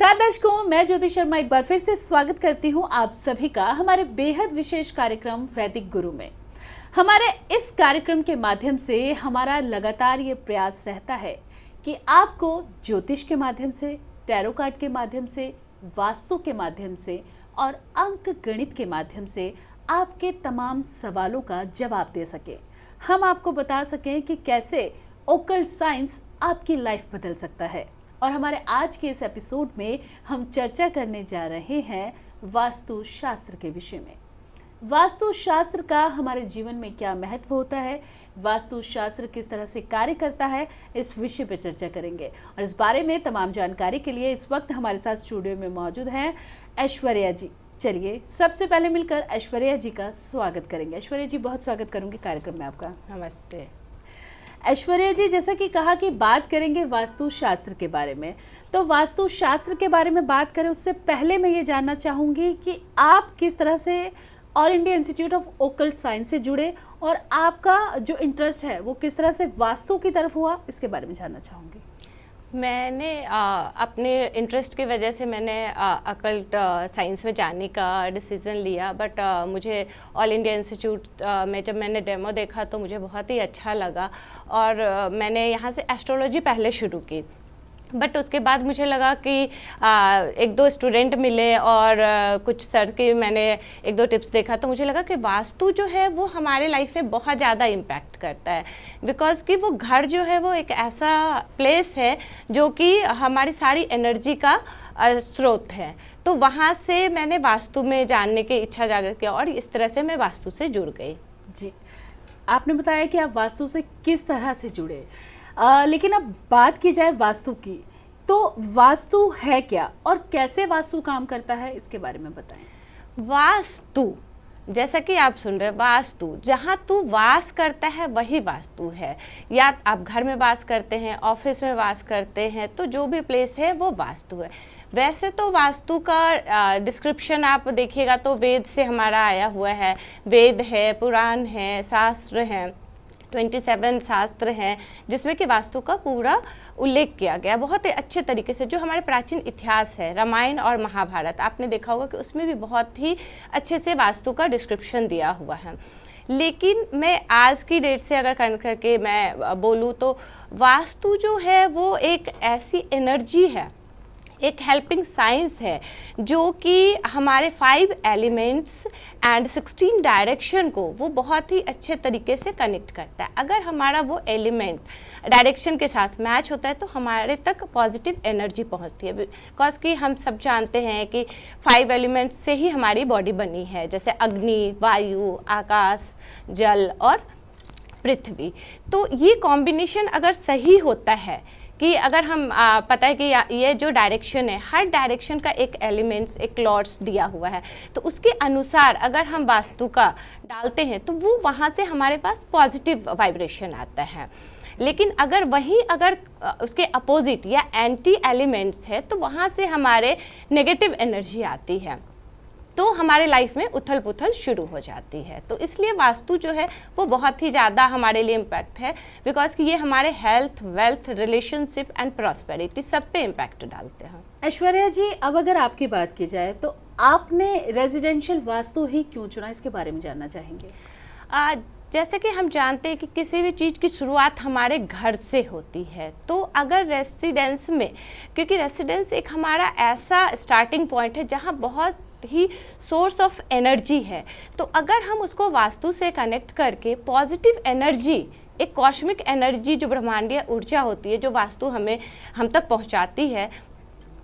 नमस्कार दर्शकों, मैं ज्योति शर्मा एक बार फिर से स्वागत करती हूं आप सभी का हमारे बेहद विशेष कार्यक्रम वैदिक गुरु में। हमारे इस कार्यक्रम के माध्यम से हमारा लगातार ये प्रयास रहता है कि आपको ज्योतिष के माध्यम से, टैरो कार्ड के माध्यम से, वास्तु के माध्यम से और अंक गणित के माध्यम से आपके तमाम सवालों का जवाब दे सके। हम आपको बता सकें कि कैसे ओकल्ट साइंस आपकी लाइफ बदल सकता है। और हमारे आज के इस एपिसोड में हम चर्चा करने जा रहे हैं वास्तु शास्त्र के विषय में। वास्तु शास्त्र का हमारे जीवन में क्या महत्व होता है, वास्तु शास्त्र किस तरह से कार्य करता है, इस विषय पर चर्चा करेंगे। और इस बारे में तमाम जानकारी के लिए इस वक्त हमारे साथ स्टूडियो में मौजूद हैं ऐश्वर्या जी। चलिए सबसे पहले मिलकर ऐश्वर्या जी का स्वागत करेंगे। ऐश्वर्या जी, बहुत स्वागत करूंगी कार्यक्रम में आपका। नमस्ते ऐश्वर्या जी, जैसा कि कहा कि बात करेंगे वास्तु शास्त्र के बारे में, तो वास्तु शास्त्र के बारे में बात करें उससे पहले मैं ये जानना चाहूँगी कि आप किस तरह से all India institute of occult science से जुड़े और आपका जो इंटरेस्ट है वो किस तरह से वास्तु की तरफ हुआ, इसके बारे में जानना चाहूँगी। मैंने अपने इंटरेस्ट की वजह से मैंने अकल्ट साइंस में जाने का डिसीज़न लिया, बट मुझे ऑल इंडिया इंस्टीट्यूट में जब मैंने डेमो देखा तो मुझे बहुत ही अच्छा लगा और मैंने यहाँ से एस्ट्रोलॉजी पहले शुरू की। बट उसके बाद मुझे लगा कि एक दो स्टूडेंट मिले और कुछ सर के मैंने एक दो टिप्स देखा तो मुझे लगा कि वास्तु जो है वो हमारे लाइफ में बहुत ज़्यादा इम्पैक्ट करता है। बिकॉज कि वो घर जो है वो एक ऐसा प्लेस है जो कि हमारी सारी एनर्जी का स्रोत है। तो वहाँ से मैंने वास्तु में जानने की इच्छा जागृत किया और इस तरह से मैं वास्तु से जुड़ गई। जी, आपने बताया कि आप वास्तु से किस तरह से जुड़े, लेकिन अब बात की जाए वास्तु की, तो वास्तु है क्या और कैसे वास्तु काम करता है, इसके बारे में बताएं। वास्तु, जैसा कि आप सुन रहे हैं, वास्तु जहाँ तू वास करता है वही वास्तु है। या आप घर में वास करते हैं, ऑफिस में वास करते हैं, तो जो भी प्लेस है वो वास्तु है। वैसे तो वास्तु का डिस्क्रिप्शन आप देखिएगा तो वेद से हमारा आया हुआ है। वेद है, पुराण है, शास्त्र हैं, 27 शास्त्र हैं जिसमें कि वास्तु का पूरा उल्लेख किया गया बहुत ही अच्छे तरीके से। जो हमारे प्राचीन इतिहास है, रामायण और महाभारत, आपने देखा होगा कि उसमें भी बहुत ही अच्छे से वास्तु का डिस्क्रिप्शन दिया हुआ है। लेकिन मैं आज की डेट से अगर करके मैं बोलूँ तो वास्तु जो है वो एक ऐसी एनर्जी है, एक हेल्पिंग साइंस है जो कि हमारे 5 एलिमेंट्स एंड 16 डायरेक्शन को वो बहुत ही अच्छे तरीके से कनेक्ट करता है। अगर हमारा वो एलिमेंट डायरेक्शन के साथ मैच होता है तो हमारे तक पॉजिटिव एनर्जी पहुंचती है। बिकॉज कि हम सब जानते हैं कि 5 एलिमेंट्स से ही हमारी बॉडी बनी है, जैसे अग्नि, वायु, आकाश, जल और पृथ्वी। तो ये कॉम्बिनेशन अगर सही होता है कि अगर हम पता है कि ये जो डायरेक्शन है, हर डायरेक्शन का एक एलिमेंट्स, एक लॉर्ड्स दिया हुआ है, तो उसके अनुसार अगर हम वास्तु का डालते हैं तो वो वहाँ से हमारे पास पॉजिटिव वाइब्रेशन आता है। लेकिन अगर उसके अपोजिट या एंटी एलिमेंट्स है तो वहाँ से हमारे नेगेटिव एनर्जी आती है, तो हमारे लाइफ में उथल पुथल शुरू हो जाती है। तो इसलिए वास्तु जो है वो बहुत ही ज़्यादा हमारे लिए इम्पैक्ट है, बिकॉज कि ये हमारे health, wealth, relationship and prosperity सब पे इम्पैक्ट डालते हैं। ऐश्वर्या जी, अब अगर आपकी बात की जाए तो आपने रेजिडेंशियल वास्तु ही क्यों चुना, इसके बारे में जानना चाहेंगे। जैसे कि हम जानते हैं कि किसी भी चीज़ की शुरुआत हमारे घर से होती है, तो अगर रेसिडेंस में, क्योंकि रेसिडेंस एक हमारा ऐसा स्टार्टिंग पॉइंट है जहाँ बहुत ही सोर्स ऑफ एनर्जी है, तो अगर हम उसको वास्तु से कनेक्ट करके पॉजिटिव एनर्जी, एक कॉस्मिक एनर्जी जो ब्रह्मांडीय ऊर्जा होती है जो वास्तु हम तक पहुंचाती है,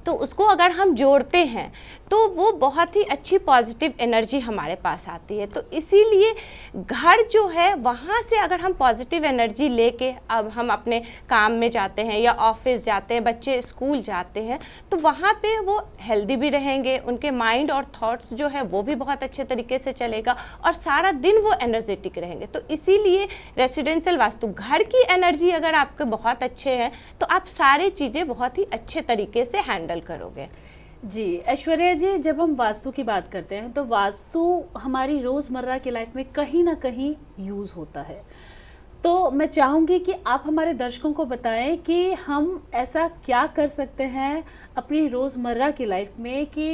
तो उसको अगर हम जोड़ते हैं तो वो बहुत ही अच्छी पॉजिटिव एनर्जी हमारे पास आती है। तो इसीलिए घर जो है वहाँ से अगर हम पॉजिटिव एनर्जी लेके अब हम अपने काम में जाते हैं या ऑफिस जाते हैं, बच्चे स्कूल जाते हैं, तो वहाँ पे वो हेल्दी भी रहेंगे, उनके माइंड और थॉट्स जो है वो भी बहुत अच्छे तरीके से चलेगा और सारा दिन वो एनर्जेटिक रहेंगे। तो इसीलिए रेसिडेंशियल वास्तु, घर की एनर्जी अगर आपके बहुत अच्छे हैं तो आप सारी चीज़ें बहुत ही अच्छे तरीके से हैंडल करोगे। जी ऐश्वर्या जी, जब हम वास्तु की बात करते हैं तो वास्तु हमारी रोज़मर्रा की लाइफ में कहीं ना कहीं यूज़ होता है, तो मैं चाहूँगी कि आप हमारे दर्शकों को बताएं कि हम ऐसा क्या कर सकते हैं अपनी रोज़मर्रा की लाइफ में कि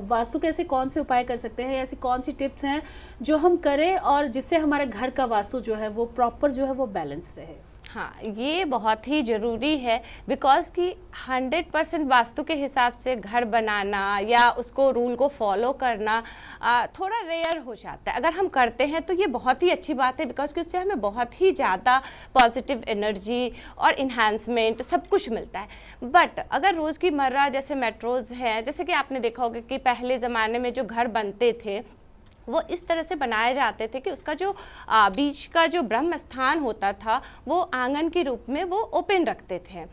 वास्तु के ऐसे कौन से उपाय कर सकते हैं, ऐसी कौन सी टिप्स हैं जो हम करें और जिससे हमारे घर का वास्तु जो है वो प्रॉपर जो है वो बैलेंस रहे। हाँ, ये बहुत ही ज़रूरी है बिकॉज़ कि 100% वास्तु के हिसाब से घर बनाना या उसको रूल को फॉलो करना थोड़ा रेयर हो जाता है। अगर हम करते हैं तो ये बहुत ही अच्छी बात है बिकॉज़ कि उससे हमें बहुत ही ज़्यादा पॉजिटिव एनर्जी और इन्हांसमेंट सब कुछ मिलता है। बट अगर रोज़ की मर्रा जैसे मेट्रोज़ हैं, जैसे कि आपने देखा होगा कि पहले ज़माने में जो घर बनते थे वो इस तरह से बनाए जाते थे कि उसका जो बीच का जो ब्रह्म स्थान होता था वो आंगन के रूप में वो ओपन रखते थे।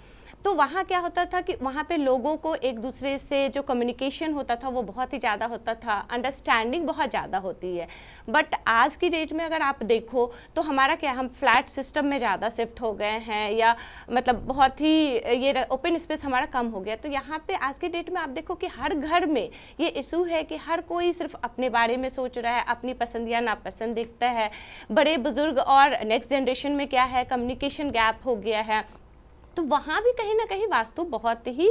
तो वहाँ क्या होता था कि वहाँ पे लोगों को एक दूसरे से जो कम्युनिकेशन होता था वो बहुत ही ज़्यादा होता था, अंडरस्टैंडिंग बहुत ज़्यादा होती है। बट आज की डेट में अगर आप देखो तो हमारा क्या, हम फ्लैट सिस्टम में ज़्यादा शिफ्ट हो गए हैं या मतलब बहुत ही ये ओपन स्पेस हमारा कम हो गया। तो यहाँ पे आज की डेट में आप देखो कि हर घर में ये इशू है कि हर कोई सिर्फ अपने बारे में सोच रहा है, अपनी पसंद या नापसंद देखता है। बड़े बुजुर्ग और नेक्स्ट जनरेशन में क्या है, कम्युनिकेशन गैप हो गया है। तो वहाँ भी कहीं ना कहीं वास्तु बहुत ही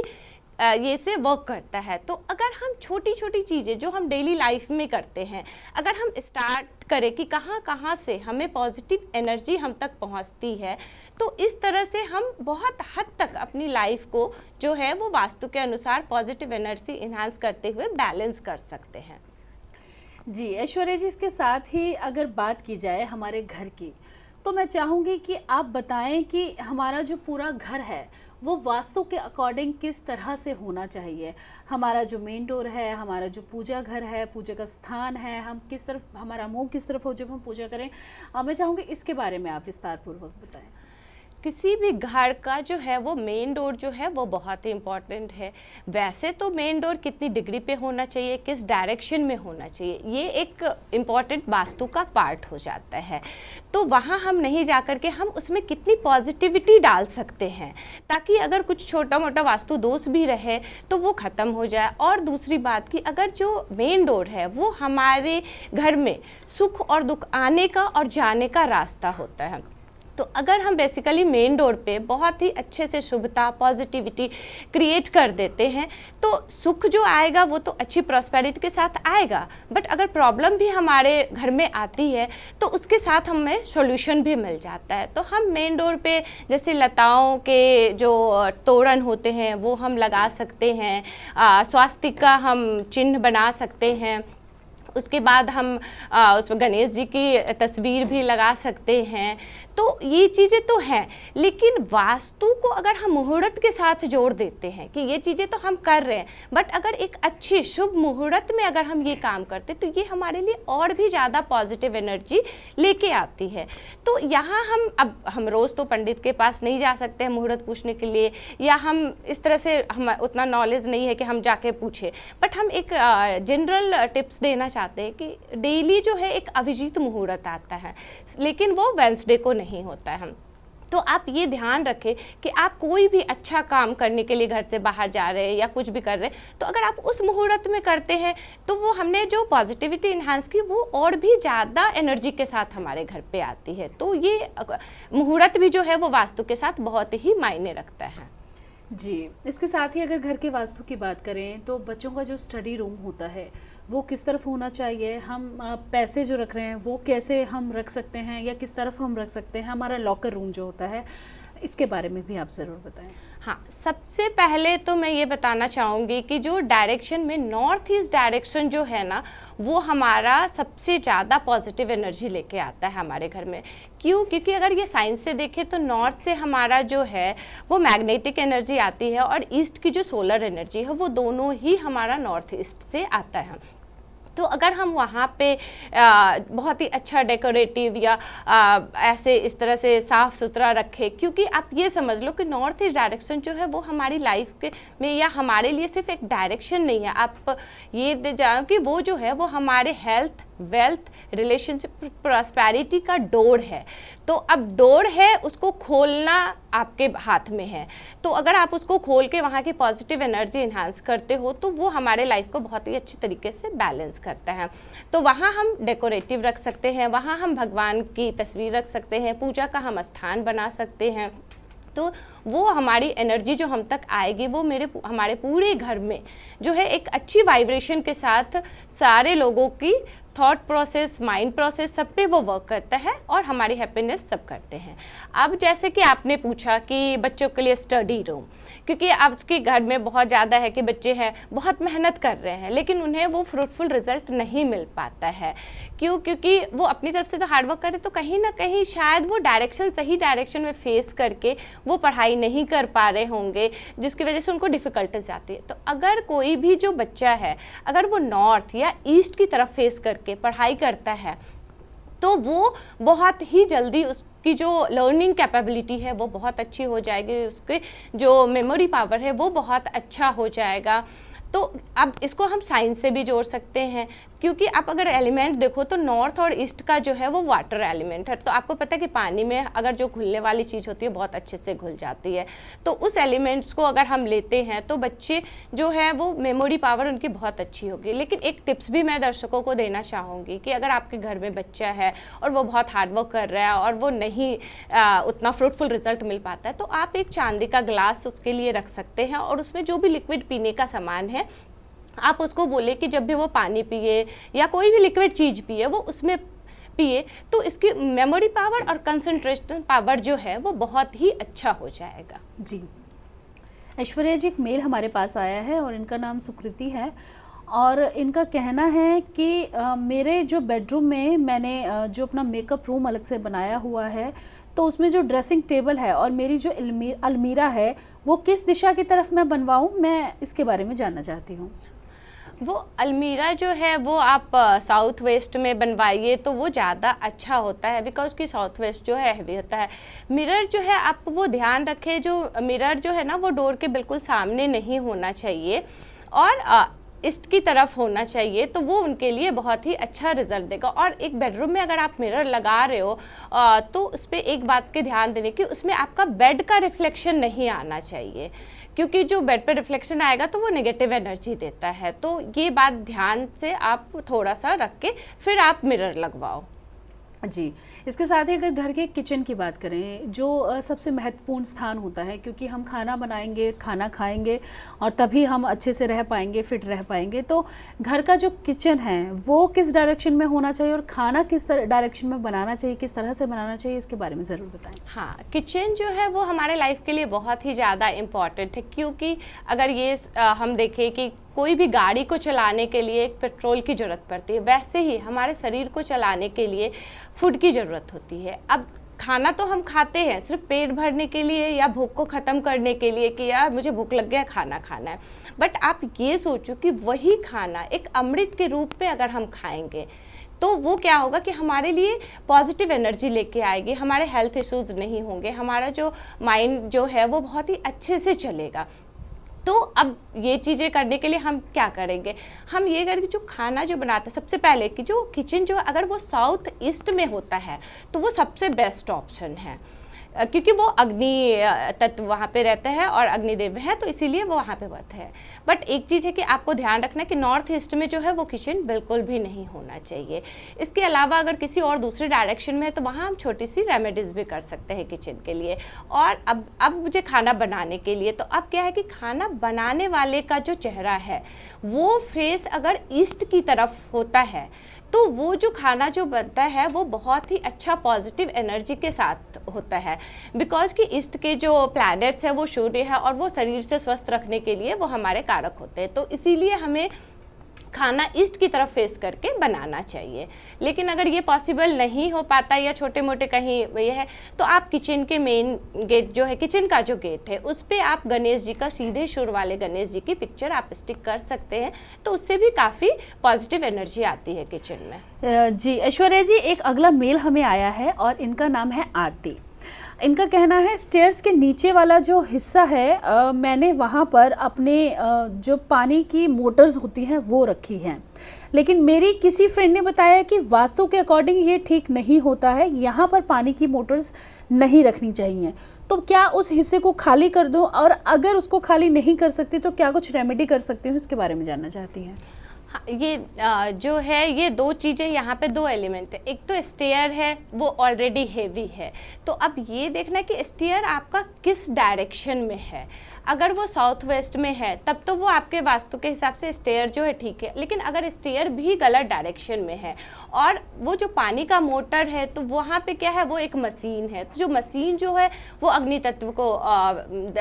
ये से वर्क करता है। तो अगर हम छोटी छोटी चीज़ें जो हम डेली लाइफ में करते हैं, अगर हम स्टार्ट करें कि कहाँ कहाँ से हमें पॉजिटिव एनर्जी हम तक पहुँचती है, तो इस तरह से हम बहुत हद तक अपनी लाइफ को जो है वो वास्तु के अनुसार पॉजिटिव एनर्जी इन्हांस करते हुए बैलेंस कर सकते हैं। जी ऐश्वर्या जी, इसके साथ ही अगर बात की जाए हमारे घर की, तो मैं चाहूँगी कि आप बताएं कि हमारा जो पूरा घर है वो वास्तु के अकॉर्डिंग किस तरह से होना चाहिए। हमारा जो मेन डोर है, हमारा जो पूजा घर है, पूजा का स्थान है, हम किस तरफ, हमारा मुंह किस तरफ हो जब हम पूजा करें, मैं चाहूँगी इसके बारे में आप विस्तारपूर्वक बताएं। किसी भी घर का जो है वो मेन डोर जो है वो बहुत ही इम्पॉर्टेंट है। वैसे तो मेन डोर कितनी डिग्री पे होना चाहिए, किस डायरेक्शन में होना चाहिए, ये एक इम्पॉर्टेंट वास्तु का पार्ट हो जाता है। तो वहाँ हम नहीं जा कर के हम उसमें कितनी पॉजिटिविटी डाल सकते हैं ताकि अगर कुछ छोटा मोटा वास्तु दोष भी रहे तो वो ख़त्म हो जाए। और दूसरी बात कि अगर जो मेन डोर है वो हमारे घर में सुख और दुख आने का और जाने का रास्ता होता है, तो अगर हम बेसिकली मेन डोर पे बहुत ही अच्छे से शुभता, पॉजिटिविटी क्रिएट कर देते हैं तो सुख जो आएगा वो तो अच्छी प्रॉस्पेरिटी के साथ आएगा। बट अगर प्रॉब्लम भी हमारे घर में आती है तो उसके साथ हमें सॉल्यूशन भी मिल जाता है। तो हम मेन डोर पे जैसे लताओं के जो तोरण होते हैं वो हम लगा सकते हैं, स्वास्तिक का हम चिन्ह बना सकते हैं। उसके बाद हम उसमें गणेश जी की तस्वीर भी लगा सकते हैं। तो ये चीज़ें तो हैं, लेकिन वास्तु को अगर हम मुहूर्त के साथ जोड़ देते हैं कि ये चीज़ें तो हम कर रहे हैं, बट अगर एक अच्छे शुभ मुहूर्त में अगर हम ये काम करते तो ये हमारे लिए और भी ज़्यादा पॉजिटिव एनर्जी लेके आती है। तो यहाँ हम रोज़ तो पंडित के पास नहीं जा सकते हैं मुहूर्त पूछने के लिए, या हम इस तरह से हम उतना नॉलेज नहीं है कि हम जाके पूछे, बट हम एक जनरल टिप्स देना चाहते हैं कि डेली जो है एक अभिजीत मुहूर्त आता है, लेकिन वो वेंसडे को नहीं होता है। तो आप ये ध्यान रखें कि आप कोई भी अच्छा काम करने के लिए घर से बाहर जा रहे हैं या कुछ भी कर रहे हैं तो अगर आप उस मुहूर्त में करते हैं तो वो हमने जो पॉजिटिविटी इन्हांस की वो और भी ज़्यादा एनर्जी के साथ हमारे घर पे आती है। तो ये मुहूर्त भी जो है वो वास्तु के साथ बहुत ही मायने रखता है। जी, इसके साथ ही अगर घर के वास्तु की बात करें तो बच्चों का जो स्टडी रूम होता है वो किस तरफ होना चाहिए, हम पैसे जो रख रहे हैं वो कैसे हम रख सकते हैं या किस तरफ हम रख सकते हैं, हमारा लॉकर रूम जो होता है इसके बारे में भी आप ज़रूर बताएं। हाँ, सबसे पहले तो मैं ये बताना चाहूँगी कि जो डायरेक्शन में नॉर्थ ईस्ट डायरेक्शन जो है ना वो हमारा सबसे ज़्यादा पॉजिटिव एनर्जी लेके आता है हमारे घर में। क्यों? क्योंकि अगर ये साइंस से देखें तो नॉर्थ से हमारा जो है वो मैग्नेटिक एनर्जी आती है और ईस्ट की जो सोलर एनर्जी है वो दोनों ही हमारा नॉर्थ ईस्ट से आता है। तो अगर हम वहाँ पे बहुत ही अच्छा डेकोरेटिव या ऐसे इस तरह से साफ़ सुथरा रखें, क्योंकि आप ये समझ लो कि नॉर्थ ईस्ट डायरेक्शन जो है वो हमारी लाइफ के में या हमारे लिए सिर्फ एक डायरेक्शन नहीं है, आप ये जानो कि वो जो है वो हमारे हेल्थ, वेल्थ, रिलेशनशिप, प्रॉस्पेरिटी का डोर है। तो अब डोर है, उसको खोलना आपके हाथ में है। तो अगर आप उसको खोल के वहाँ की पॉजिटिव एनर्जी इन्हांस करते हो तो वो हमारे लाइफ को बहुत ही अच्छी तरीके से बैलेंस करता है। तो वहाँ हम डेकोरेटिव रख सकते हैं, वहाँ हम भगवान की तस्वीर रख सकते हैं, पूजा का हम स्थान बना सकते हैं। तो वो हमारी एनर्जी जो हम तक आएगी वो हमारे पूरे घर में जो है एक अच्छी वाइब्रेशन के साथ सारे लोगों की थॉट प्रोसेस, माइंड प्रोसेस, सब पे वो वर्क करता है और हमारी हैप्पीनेस सब करते हैं। अब जैसे कि आपने पूछा कि बच्चों के लिए स्टडी रूम, क्योंकि आज के घर में बहुत ज़्यादा है कि बच्चे हैं बहुत मेहनत कर रहे हैं लेकिन उन्हें वो फ्रूटफुल रिजल्ट नहीं मिल पाता है। क्यों? क्योंकि वो अपनी तरफ से तो हार्डवर्क करे तो कहीं ना कहीं शायद वो सही डायरेक्शन में फेस करके वो पढ़ाई नहीं कर पा रहे होंगे, जिसकी वजह से उनको डिफ़िकल्टीज आती है। तो अगर कोई भी जो बच्चा है अगर वो नॉर्थ या ईस्ट की तरफ फेस करके पढ़ाई करता है तो वो बहुत ही जल्दी उसकी जो लर्निंग कैपेबिलिटी है वो बहुत अच्छी हो जाएगी, उसके जो मेमोरी पावर है वो बहुत अच्छा हो जाएगा। तो अब इसको हम साइंस से भी जोड़ सकते हैं, क्योंकि आप अगर एलिमेंट देखो तो नॉर्थ और ईस्ट का जो है वो वाटर एलिमेंट है। तो आपको पता है कि पानी में अगर जो घुलने वाली चीज़ होती है बहुत अच्छे से घुल जाती है। तो उस एलिमेंट्स को अगर हम लेते हैं तो बच्चे जो है वो मेमोरी पावर उनकी बहुत अच्छी होगी। लेकिन एक टिप्स भी मैं दर्शकों को देना चाहूँगी कि अगर आपके घर में बच्चा है और वो बहुत हार्डवर्क कर रहा है और वो नहीं उतना फ्रूटफुल रिजल्ट मिल पाता है तो आप एक चांदी का ग्लास उसके लिए रख सकते हैं और उसमें जो भी लिक्विड पीने का सामान है आप उसको बोले कि जब भी वो पानी पिए या कोई भी लिक्विड चीज़ पिए वो उसमें पिए, तो इसकी मेमोरी पावर और कंसंट्रेशन पावर जो है वो बहुत ही अच्छा हो जाएगा। जी ऐश्वर्या जी, एक मेल हमारे पास आया है और इनका नाम सुकृति है और इनका कहना है कि मेरे जो बेडरूम में मैंने जो अपना मेकअप रूम अलग से बनाया हुआ है तो उसमें जो ड्रेसिंग टेबल है और मेरी जो अलमीरा है वो किस दिशा की तरफ मैं बनवाऊँ, मैं इसके बारे में जानना चाहती हूँ। वो अलमीरा जो है वो आप साउथ वेस्ट में बनवाइए तो वो ज़्यादा अच्छा होता है, बिकॉज कि साउथ वेस्ट जो है हैवी होता है। मिरर जो है आप वो ध्यान रखें, जो मिरर जो है ना वो डोर के बिल्कुल सामने नहीं होना चाहिए और ईस्ट की तरफ होना चाहिए, तो वो उनके लिए बहुत ही अच्छा रिजल्ट देगा। और एक बेडरूम में अगर आप मिरर लगा रहे हो तो उस पर एक बात के ध्यान देने की, उसमें आपका बेड का रिफ्लेक्शन नहीं आना चाहिए, क्योंकि जो बेड पे रिफ्लेक्शन आएगा तो वो नेगेटिव एनर्जी देता है। तो ये बात ध्यान से आप थोड़ा सा रख के फिर आप मिरर लगवाओ। जी, इसके साथ ही अगर घर के किचन की बात करें जो सबसे महत्वपूर्ण स्थान होता है, क्योंकि हम खाना बनाएंगे, खाना खाएंगे और तभी हम अच्छे से रह पाएंगे, फिट रह पाएंगे, तो घर का जो किचन है वो किस डायरेक्शन में होना चाहिए और खाना किस डायरेक्शन में बनाना चाहिए, किस तरह से बनाना चाहिए, इसके बारे में ज़रूर बताएं। हाँ, किचन जो है वो हमारे लाइफ के लिए बहुत ही ज़्यादा इम्पॉर्टेंट है, क्योंकि अगर ये हम देखें कि कोई भी गाड़ी को चलाने के लिए एक पेट्रोल की ज़रूरत पड़ती है, वैसे ही हमारे शरीर को चलाने के लिए फूड की ज़रूरत होती है। अब खाना तो हम खाते हैं सिर्फ पेट भरने के लिए या भूख को ख़त्म करने के लिए कि यार मुझे भूख लग गया, खाना खाना है, बट आप ये सोचो कि वही खाना एक अमृत के रूप में अगर हम खाएंगे तो वो क्या होगा कि हमारे लिए पॉजिटिव एनर्जी लेके आएगी, हमारे हेल्थ इश्यूज़ नहीं होंगे, हमारा जो माइंड जो है वो बहुत ही अच्छे से चलेगा। तो अब ये चीज़ें करने के लिए हम क्या करेंगे, हम ये करेंगे जो खाना जो बनाते हैं सबसे पहले कि जो किचन जो अगर वो साउथ ईस्ट में होता है तो वो सबसे बेस्ट ऑप्शन है, क्योंकि वो अग्नि तत्व वहाँ पे रहता है और अग्निदेव है, तो इसीलिए वो वहाँ पे बढ़ता है। बट एक चीज़ है कि आपको ध्यान रखना कि नॉर्थ ईस्ट में जो है वो किचन बिल्कुल भी नहीं होना चाहिए। इसके अलावा अगर किसी और दूसरे डायरेक्शन में है तो वहाँ हम छोटी सी रेमेडीज़ भी कर सकते हैं किचन के लिए। और अब मुझे खाना बनाने के लिए, तो अब क्या है कि खाना बनाने वाले का जो चेहरा है वो फेस अगर ईस्ट की तरफ होता है तो वो जो खाना जो बनता है वो बहुत ही अच्छा पॉजिटिव एनर्जी के साथ होता है, बिकॉज कि ईस्ट के जो प्लैनेट्स है वो सूर्य है और वो शरीर से स्वस्थ रखने के लिए वो हमारे कारक होते हैं। तो इसीलिए हमें खाना ईस्ट की तरफ फेस करके बनाना चाहिए। लेकिन अगर ये पॉसिबल नहीं हो पाता या छोटे मोटे कहीं ये है तो आप किचन के मेन गेट जो है, किचन का जो गेट है उस पर आप गणेश जी का, सीधे सुर वाले गणेश जी की पिक्चर आप स्टिक कर सकते हैं, तो उससे भी काफ़ी पॉजिटिव एनर्जी आती है किचन में। जी ऐश्वर्या जी, एक अगला मेल हमें आया है और इनका नाम है आरती। इनका कहना है स्टेयर्स के नीचे वाला जो हिस्सा है मैंने वहाँ पर अपने जो पानी की मोटर्स होती हैं वो रखी हैं, लेकिन मेरी किसी फ्रेंड ने बताया कि वास्तु के अकॉर्डिंग ये ठीक नहीं होता है, यहाँ पर पानी की मोटर्स नहीं रखनी चाहिए। तो क्या उस हिस्से को खाली कर दूं, और अगर उसको खाली नहीं कर सकती तो क्या कुछ रेमेडी कर सकती हूँ, इसके बारे में जानना चाहती हैं। हाँ, ये जो है ये दो चीज़ें यहाँ पे, दो एलिमेंट है। एक तो स्टेयर है वो ऑलरेडी हेवी है, तो अब ये देखना कि स्टेयर आपका किस डायरेक्शन में है। अगर वो साउथ वेस्ट में है तब तो वो आपके वास्तु के हिसाब से स्टेयर जो है ठीक है, लेकिन अगर स्टेयर भी गलत डायरेक्शन में है और वो जो पानी का मोटर है तो वहाँ पे क्या है, वो एक मशीन है, तो जो मशीन जो है वो अग्नि तत्व को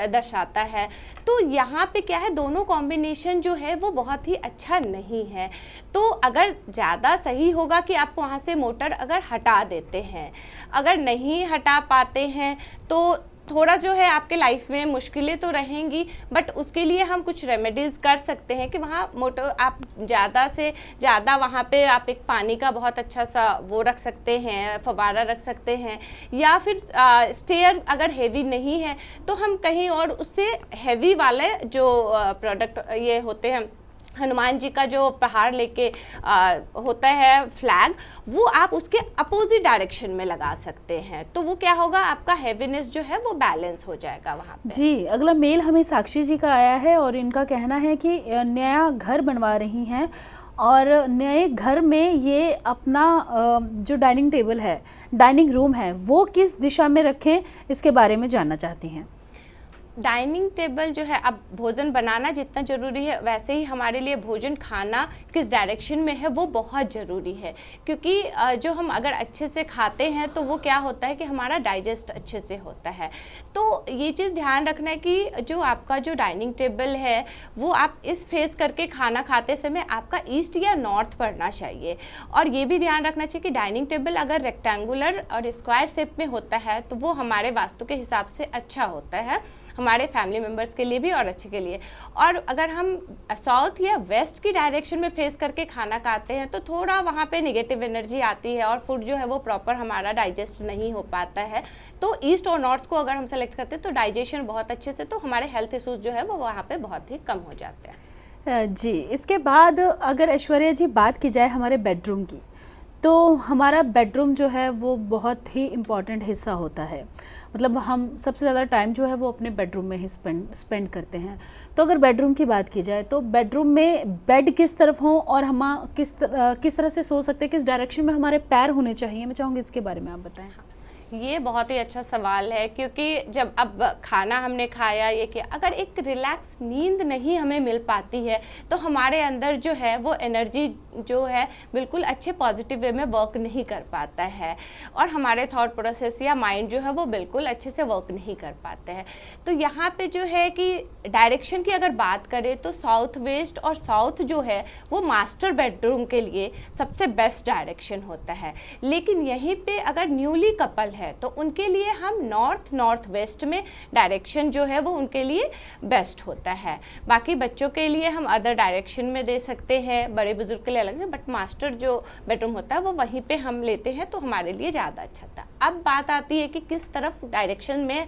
दर्शाता है। तो यहाँ पे क्या है, दोनों कॉम्बिनेशन जो है वो बहुत ही अच्छा नहीं है। तो अगर ज़्यादा सही होगा कि आप वहाँ से मोटर अगर हटा देते हैं, अगर नहीं हटा पाते हैं तो थोड़ा जो है आपके लाइफ में मुश्किलें तो रहेंगी, बट उसके लिए हम कुछ रेमेडीज़ कर सकते हैं कि वहाँ मोटर आप ज़्यादा से ज़्यादा वहाँ पे आप एक पानी का बहुत अच्छा सा वो रख सकते हैं, फव्वारा रख सकते हैं, या फिर स्टेयर अगर हेवी नहीं है तो हम कहीं और उससे हेवी वाले जो प्रोडक्ट ये होते हैं, हनुमान जी का जो पहाड़ लेके होता है फ्लैग, वो आप उसके अपोजिट डायरेक्शन में लगा सकते हैं, तो वो क्या होगा, आपका हेवीनेस जो है वो बैलेंस हो जाएगा वहाँ पे। जी, अगला मेल हमें साक्षी जी का आया है और इनका कहना है कि नया घर बनवा रही हैं और नए घर में ये अपना जो डाइनिंग टेबल है, डाइनिंग रूम है, वो किस दिशा में रखें, इसके बारे में जानना चाहती हैं। डाइनिंग टेबल जो है, अब भोजन बनाना जितना ज़रूरी है वैसे ही हमारे लिए भोजन खाना किस डायरेक्शन में है वो बहुत ज़रूरी है, क्योंकि जो हम अगर अच्छे से खाते हैं तो वो क्या होता है कि हमारा डाइजेस्ट अच्छे से होता है। तो ये चीज़ ध्यान रखना है कि जो आपका जो डाइनिंग टेबल है वो आप इस फेस करके खाना खाते समय आपका ईस्ट या नॉर्थ पड़ना चाहिए। और ये भी ध्यान रखना चाहिए कि डाइनिंग टेबल अगर रेक्टेंगुलर और स्क्वायर शेप में होता है तो वो हमारे वास्तु के हिसाब से अच्छा होता है, हमारे फैमिली मेम्बर्स के लिए भी और अच्छे के लिए। और अगर हम साउथ या वेस्ट की डायरेक्शन में फेस करके खाना खाते हैं तो थोड़ा वहाँ पे नेगेटिव एनर्जी आती है और फूड जो है वो प्रॉपर हमारा डाइजेस्ट नहीं हो पाता है। तो ईस्ट और नॉर्थ को अगर हम सेलेक्ट करते हैं तो डाइजेशन बहुत अच्छे से, तो हमारे हेल्थ इशूज़ जो है वो वहाँ पर बहुत ही कम हो जाते हैं। जी, इसके बाद अगर ऐश्वर्या जी बात की जाए हमारे बेडरूम की, तो हमारा बेडरूम जो है वो बहुत ही इम्पॉर्टेंट हिस्सा होता है, मतलब हम सबसे ज़्यादा टाइम जो है वो अपने बेडरूम में ही स्पेंड करते हैं। तो अगर बेडरूम की बात की जाए तो बेडरूम में बेड किस तरफ हो और हम किस तरह से सो सकते हैं, किस डायरेक्शन में हमारे पैर होने चाहिए, मैं चाहूँगी इसके बारे में आप बताएं। ये बहुत ही अच्छा सवाल है, क्योंकि जब अब खाना हमने खाया ये किया, अगर एक रिलैक्स नींद नहीं हमें मिल पाती है तो हमारे अंदर जो है वो एनर्जी जो है बिल्कुल अच्छे पॉजिटिव वे में वर्क नहीं कर पाता है और हमारे थॉट प्रोसेस या माइंड जो है वो बिल्कुल अच्छे से वर्क नहीं कर पाते हैं। तो यहाँ पे जो है कि डायरेक्शन की अगर बात करें तो साउथ वेस्ट और साउथ जो है वो मास्टर बेडरूम के लिए सबसे बेस्ट डायरेक्शन होता है। लेकिन यहीं पे अगर न्यूली कपल है तो उनके लिए हम नॉर्थ वेस्ट में डायरेक्शन जो है वो उनके लिए बेस्ट होता है। बाकी बच्चों के लिए हम अदर डायरेक्शन में दे सकते हैं, बड़े बुजुर्ग के लिए अलग है, बट मास्टर जो बेडरूम होता है वो वहीं पे हम लेते हैं तो हमारे लिए ज़्यादा अच्छा था। अब बात आती है कि किस तरफ डायरेक्शन में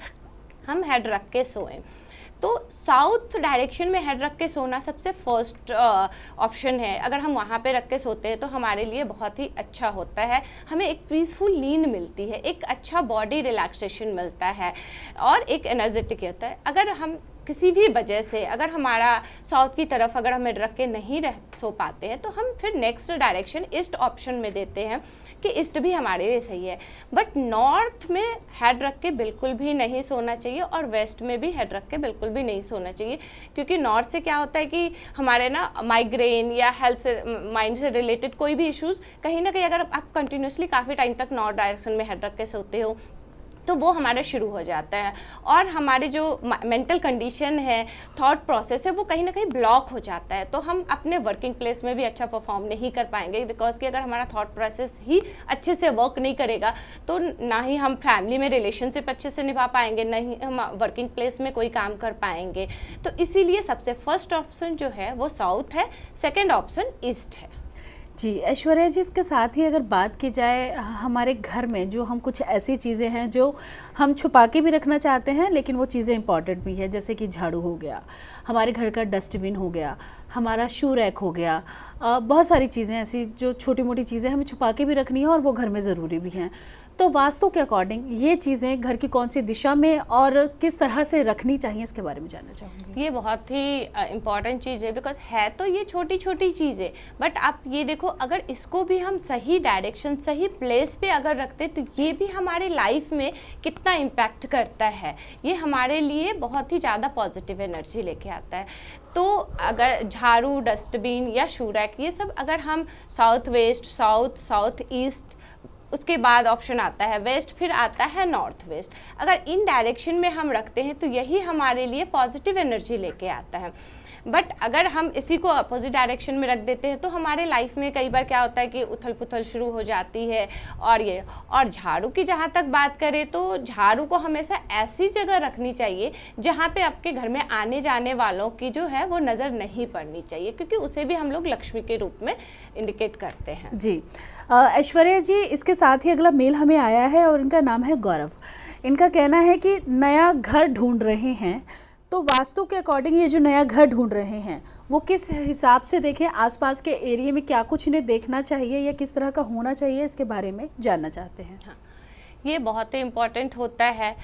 हम हेड रख के सोएं। तो साउथ डायरेक्शन में हेड रख के सोना सबसे फर्स्ट ऑप्शन है। अगर हम वहाँ पे रख के सोते हैं तो हमारे लिए बहुत ही अच्छा होता है, हमें एक पीसफुल नींद मिलती है, एक अच्छा बॉडी रिलैक्सेशन मिलता है और एक एनर्जेटिक होता है। अगर हम किसी भी वजह से अगर हमारा साउथ की तरफ अगर हम हेड रख के नहीं सो पाते हैं तो हम फिर नेक्स्ट डायरेक्शन ईस्ट ऑप्शन में देते हैं कि ईस्ट भी हमारे लिए सही है। बट नॉर्थ में हेड रख के बिल्कुल भी नहीं सोना चाहिए और वेस्ट में भी हेड रख के बिल्कुल भी नहीं सोना चाहिए, क्योंकि नॉर्थ से क्या होता है कि हमारे ना माइग्रेन या हेल्थ से माइंड से रिलेटेड कोई भी इश्यूज़ कहीं ना कहीं अगर आप कंटिन्यूसली काफ़ी टाइम तक नॉर्थ डायरेक्शन में हेड रख के सोते हो तो वो हमारा शुरू हो जाता है और हमारे जो मेंटल कंडीशन है, थॉट प्रोसेस है, वो कहीं ना कहीं ब्लॉक हो जाता है। तो हम अपने वर्किंग प्लेस में भी अच्छा परफॉर्म नहीं कर पाएंगे, बिकॉज कि अगर हमारा थॉट प्रोसेस ही अच्छे से वर्क नहीं करेगा तो ना ही हम फैमिली में रिलेशनशिप अच्छे से निभा पाएंगे, ना ही हम वर्किंग प्लेस में कोई काम कर पाएंगे। तो इसीलिए सबसे फर्स्ट ऑप्शन जो है वो साउथ है, सेकेंड ऑप्शन ईस्ट है। जी ऐश्वर्या जी, इसके साथ ही अगर बात की जाए हमारे घर में जो हम कुछ ऐसी चीज़ें हैं जो हम छुपा के भी रखना चाहते हैं लेकिन वो चीज़ें इंपॉर्टेंट भी है, जैसे कि झाड़ू हो गया, हमारे घर का डस्टबिन हो गया, हमारा शू रैक हो गया, बहुत सारी चीज़ें ऐसी जो छोटी मोटी चीज़ें हमें छुपा के भी रखनी है और वो घर में ज़रूरी भी हैं। तो वास्तु के अकॉर्डिंग ये चीज़ें घर की कौन सी दिशा में और किस तरह से रखनी चाहिए, इसके बारे में जानना चाहूँगी। ये बहुत ही इम्पॉर्टेंट चीज़ है, बिकॉज है तो ये छोटी छोटी चीज़ें, बट आप ये देखो अगर इसको भी हम सही डायरेक्शन सही प्लेस पे अगर रखते तो ये भी हमारे लाइफ में कितना इम्पैक्ट करता है। ये हमारे लिए बहुत ही ज़्यादा पॉजिटिव एनर्जी लेके आता है। तो अगर झाड़ू, डस्टबिन या शू रैक, ये सब अगर हम साउथ वेस्ट, साउथ ईस्ट, उसके बाद ऑप्शन आता है वेस्ट, फिर आता है नॉर्थ वेस्ट, अगर इन डायरेक्शन में हम रखते हैं तो यही हमारे लिए पॉजिटिव एनर्जी लेके आता है। बट अगर हम इसी को अपोजिट डायरेक्शन में रख देते हैं तो हमारे लाइफ में कई बार क्या होता है कि उथल पुथल शुरू हो जाती है। और झाड़ू की जहाँ तक बात करें तो झाड़ू को हमेशा ऐसी जगह रखनी चाहिए जहाँ पे आपके घर में आने जाने वालों की जो है वो नज़र नहीं पड़नी चाहिए, क्योंकि उसे भी हम लोग लक्ष्मी के रूप में इंडिकेट करते हैं। जी ऐश्वर्या जी, इसके साथ ही अगला मेल हमें आया है और इनका नाम है गौरव। इनका कहना है कि नया घर ढूंढ रहे हैं, तो वास्तु के अकॉर्डिंग ये जो नया घर ढूंढ रहे हैं वो किस हिसाब से देखें, आसपास के एरिया में क्या कुछ इन्हें देखना चाहिए या किस तरह का होना चाहिए, इसके बारे में जानना चाहते हैं। हाँ, ये बहुत ही इम्पोर्टेंट होता है।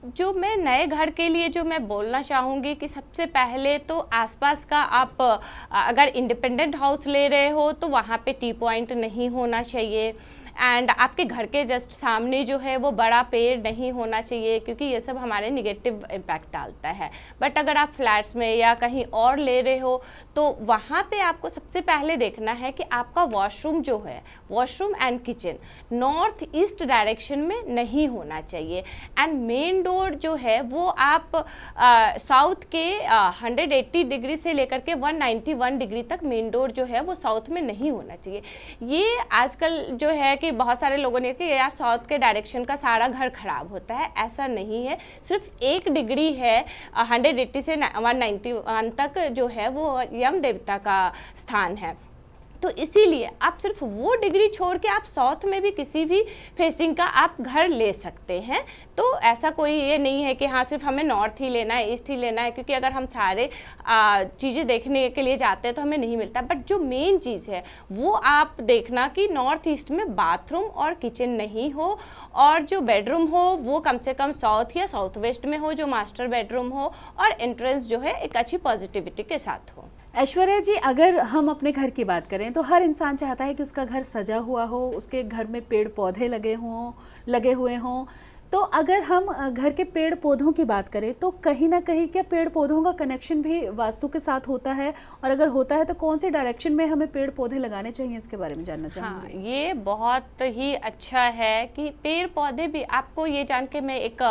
जो मैं नए घर के लिए जो मैं बोलना चाहूँगी कि सबसे पहले तो आसपास का आप अगर इंडिपेंडेंट हाउस ले रहे हो तो वहाँ पे टी पॉइंट नहीं होना चाहिए, एंड आपके घर के जस्ट सामने जो है वो बड़ा पेड़ नहीं होना चाहिए, क्योंकि ये सब हमारे निगेटिव इम्पैक्ट डालता है। बट अगर आप फ्लैट्स में या कहीं और ले रहे हो तो वहाँ पे आपको सबसे पहले देखना है कि आपका वॉशरूम जो है, washroom and kitchen north east direction में नहीं होना चाहिए, एंड मेन डोर जो है वो आप साउथ के 180 डिग्री से लेकर के 191 डिग्री तक मेन डोर जो है वो साउथ में नहीं होना चाहिए। ये आजकल जो है कि बहुत सारे लोगों ने कि यार साउथ के डायरेक्शन का सारा घर खराब होता है, ऐसा नहीं है। सिर्फ 1 डिग्री है 180 से 191 तक जो है वो यम देवता का स्थान है, तो इसीलिए आप सिर्फ वो डिग्री छोड़ के आप साउथ में भी किसी भी फेसिंग का आप घर ले सकते हैं। तो ऐसा कोई ये नहीं है कि हाँ सिर्फ हमें नॉर्थ ही लेना है, ईस्ट ही लेना है, क्योंकि अगर हम सारे चीज़ें देखने के लिए जाते हैं तो हमें नहीं मिलता। बट जो मेन चीज़ है वो आप देखना कि नॉर्थ ईस्ट में बाथरूम और किचन नहीं हो, और जो बेडरूम हो वो कम से कम साउथ या साउथ वेस्ट में हो, जो मास्टर बेडरूम हो, और एंट्रेंस जो है एक अच्छी पॉजिटिविटी के साथ हो। ऐश्वर्या जी, अगर हम अपने घर की बात करें तो हर इंसान चाहता है कि उसका घर सजा हुआ हो, उसके घर में पेड़ पौधे लगे हुए हों। तो अगर हम घर के पेड़ पौधों की बात करें तो कहीं ना कहीं क्या पेड़ पौधों का कनेक्शन भी वास्तु के साथ होता है, और अगर होता है तो कौन से डायरेक्शन में हमें पेड़ पौधे लगाने चाहिए, इसके बारे में जानना चाहूँगी। हाँ, ये बहुत ही अच्छा है कि पेड़ पौधे भी, आपको ये जान के मैं एक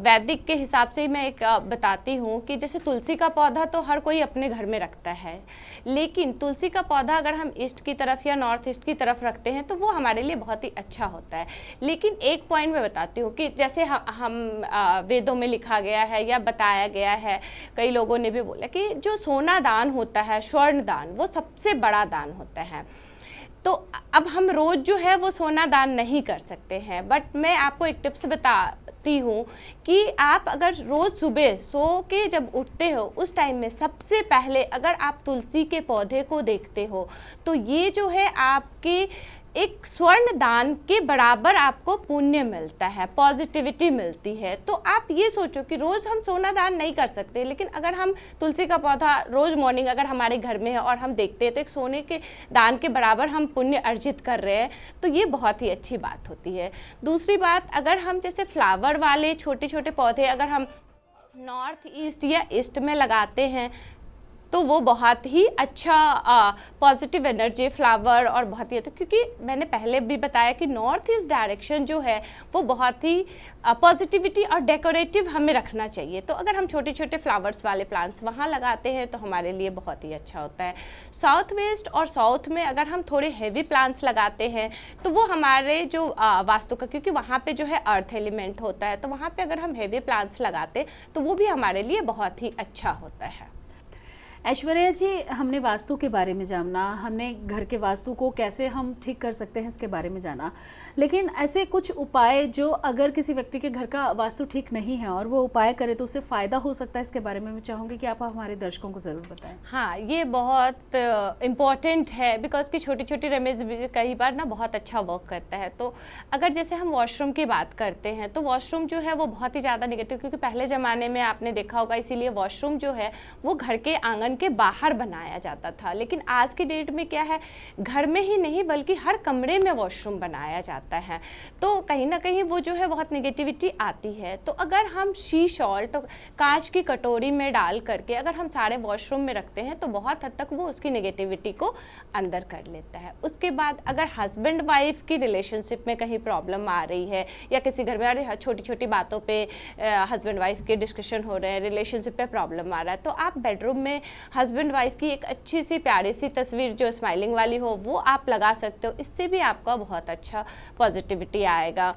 वैदिक के हिसाब से मैं एक बताती हूँ कि जैसे तुलसी का पौधा तो हर कोई अपने घर में रखता है, लेकिन तुलसी का पौधा अगर हम ईस्ट की तरफ या नॉर्थ ईस्ट की तरफ रखते हैं तो वो हमारे लिए बहुत ही अच्छा होता है। लेकिन एक पॉइंट मैं बताती हूँ कि जैसे हम वेदों में लिखा गया है या बताया गया है, कई लोगों ने भी बोला कि जो सोना दान होता है, स्वर्ण दान, वो सबसे बड़ा दान होता है। तो अब हम रोज जो है वो सोना दान नहीं कर सकते हैं, बट मैं आपको एक टिप्स बताती हूँ कि आप अगर रोज सुबह सो के जब उठते हो उस टाइम में सबसे पहले अगर आप तुलसी के पौधे को देखते हो तो ये जो है आपके एक स्वर्ण दान के बराबर आपको पुण्य मिलता है, पॉजिटिविटी मिलती है। तो आप ये सोचो कि रोज़ हम सोना दान नहीं कर सकते, लेकिन अगर हम तुलसी का पौधा रोज़ मॉर्निंग अगर हमारे घर में है और हम देखते हैं तो एक सोने के दान के बराबर हम पुण्य अर्जित कर रहे हैं, तो ये बहुत ही अच्छी बात होती है। दूसरी बात, अगर हम जैसे फ्लावर वाले छोटे छोटे पौधे अगर हम नॉर्थ ईस्ट या ईस्ट में लगाते हैं तो वो बहुत ही अच्छा पॉजिटिव एनर्जी फ्लावर और बहुत ही अच्छा, क्योंकि मैंने पहले भी बताया कि नॉर्थ ईस्ट डायरेक्शन जो है वो बहुत ही पॉजिटिविटी और डेकोरेटिव हमें रखना चाहिए। तो अगर हम छोटे छोटे फ्लावर्स वाले प्लांट्स वहाँ लगाते हैं तो हमारे लिए बहुत ही अच्छा होता है। साउथ वेस्ट और साउथ में अगर हम थोड़े हैवी प्लांट्स लगाते हैं तो वो हमारे जो वास्तु का, क्योंकि वहाँ पे जो है अर्थ एलिमेंट होता है, तो वहाँ पे अगर हम हैवी प्लांट्स लगाते तो वो भी हमारे लिए बहुत ही अच्छा होता है। ऐश्वर्या जी, हमने वास्तु के बारे में जाना, हमने घर के वास्तु को कैसे हम ठीक कर सकते हैं इसके बारे में जाना, लेकिन ऐसे कुछ उपाय जो अगर किसी व्यक्ति के घर का वास्तु ठीक नहीं है और वो उपाय करे तो उससे फ़ायदा हो सकता है, इसके बारे में मैं चाहूँगी कि आप हमारे दर्शकों को ज़रूर बताएं। हाँ, ये बहुत इम्पॉर्टेंट है बिकॉज की छोटी छोटी रेमेडीज भी कई बार ना बहुत अच्छा वर्क करता है। तो अगर जैसे हम वॉशरूम की बात करते हैं तो वॉशरूम जो है वो बहुत ही ज़्यादा नेगेटिव, क्योंकि पहले ज़माने में आपने देखा होगा इसीलिए वॉशरूम जो है वो घर के आंगन के बाहर बनाया जाता था। लेकिन आज की डेट में क्या है, घर में ही नहीं बल्कि हर कमरे में वॉशरूम बनाया जाता है। तो कहीं ना कहीं वो जो है बहुत नेगेटिविटी आती है। तो अगर हम शी सॉल्ट कांच की कटोरी में डाल करके अगर हम सारे वॉशरूम में रखते हैं तो बहुत हद तक वो उसकी नेगेटिविटी को अंदर कर लेता है। उसके बाद अगर हस्बैंड वाइफ की रिलेशनशिप में कहीं प्रॉब्लम आ रही है या किसी घर में अरे छोटी छोटी बातों पे हस्बैंड वाइफ के डिस्कशन हो रहे हैं, रिलेशनशिप पे प्रॉब्लम आ रहा है, तो आप बेडरूम में हस्बैंड वाइफ की एक अच्छी सी प्यारी सी तस्वीर जो स्माइलिंग वाली हो वो आप लगा सकते हो। इससे भी आपका बहुत अच्छा पॉजिटिविटी आएगा,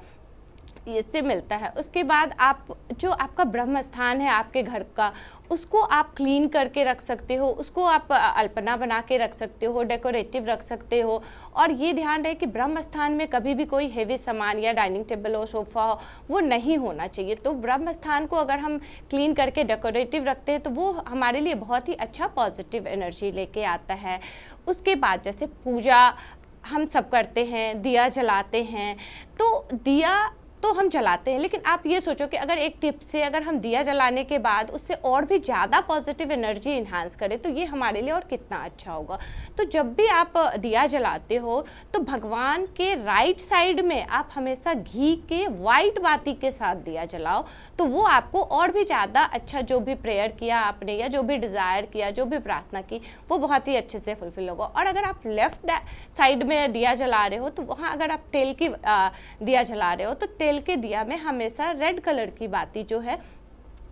इससे मिलता है। उसके बाद आप जो आपका ब्रह्म स्थान है आपके घर का, उसको आप क्लीन करके रख सकते हो, उसको आप अल्पना बना के रख सकते हो, डेकोरेटिव रख सकते हो। और ये ध्यान रहे कि ब्रह्म स्थान में कभी भी कोई हेवी सामान या डाइनिंग टेबल हो, सोफा हो, वो नहीं होना चाहिए। तो ब्रह्म स्थान को अगर हम क्लीन करके डेकोरेटिव रखते हैं तो वो हमारे लिए बहुत ही अच्छा पॉजिटिव एनर्जी लेके आता है। उसके बाद जैसे पूजा हम सब करते हैं, दिया जलाते हैं, तो दिया तो हम जलाते हैं, लेकिन आप ये सोचो कि अगर एक टिप से अगर हम दिया जलाने के बाद उससे और भी ज़्यादा पॉजिटिव एनर्जी इन्हांस करें तो ये हमारे लिए और कितना अच्छा होगा। तो जब भी आप दिया जलाते हो तो भगवान के राइट साइड में आप हमेशा घी के वाइट बाती के साथ दिया जलाओ, तो वो आपको और भी ज़्यादा अच्छा, जो भी प्रेयर किया आपने या जो भी डिज़ायर किया, जो भी प्रार्थना की, वो बहुत ही अच्छे से फुलफिल होगा। और अगर आप लेफ्ट साइड में दिया जला रहे हो तो वहाँ अगर आप तेल की दिया जला रहे हो तो तेल के दिया में हमेशा रेड कलर की बाती जो है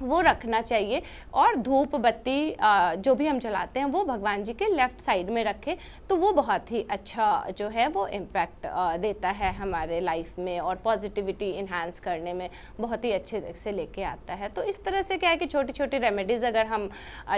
वो रखना चाहिए। और धूप बत्ती जो भी हम जलाते हैं वो भगवान जी के लेफ्ट साइड में रखें, तो वो बहुत ही अच्छा जो है वो इम्पैक्ट देता है हमारे लाइफ में और पॉजिटिविटी इन्हांस करने में बहुत ही अच्छे से लेके आता है। तो इस तरह से क्या है कि छोटी छोटी रेमेडीज़ अगर हम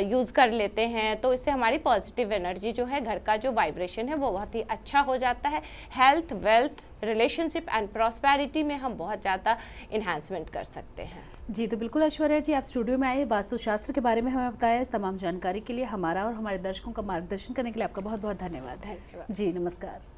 यूज़ कर लेते हैं तो इससे हमारी पॉजिटिव एनर्जी जो है, घर का जो वाइब्रेशन है वो बहुत ही अच्छा हो जाता है। Health, wealth, relationship and prosperity में हम बहुत ज़्यादा इन्हांसमेंट कर सकते हैं। जी, तो बिल्कुल ऐश्वर्या जी, आप स्टूडियो में आए, वास्तुशास्त्र के बारे में हमें बताया। इस तमाम जानकारी के लिए हमारा और हमारे दर्शकों का मार्गदर्शन करने के लिए आपका बहुत बहुत धन्यवाद। जी, नमस्कार।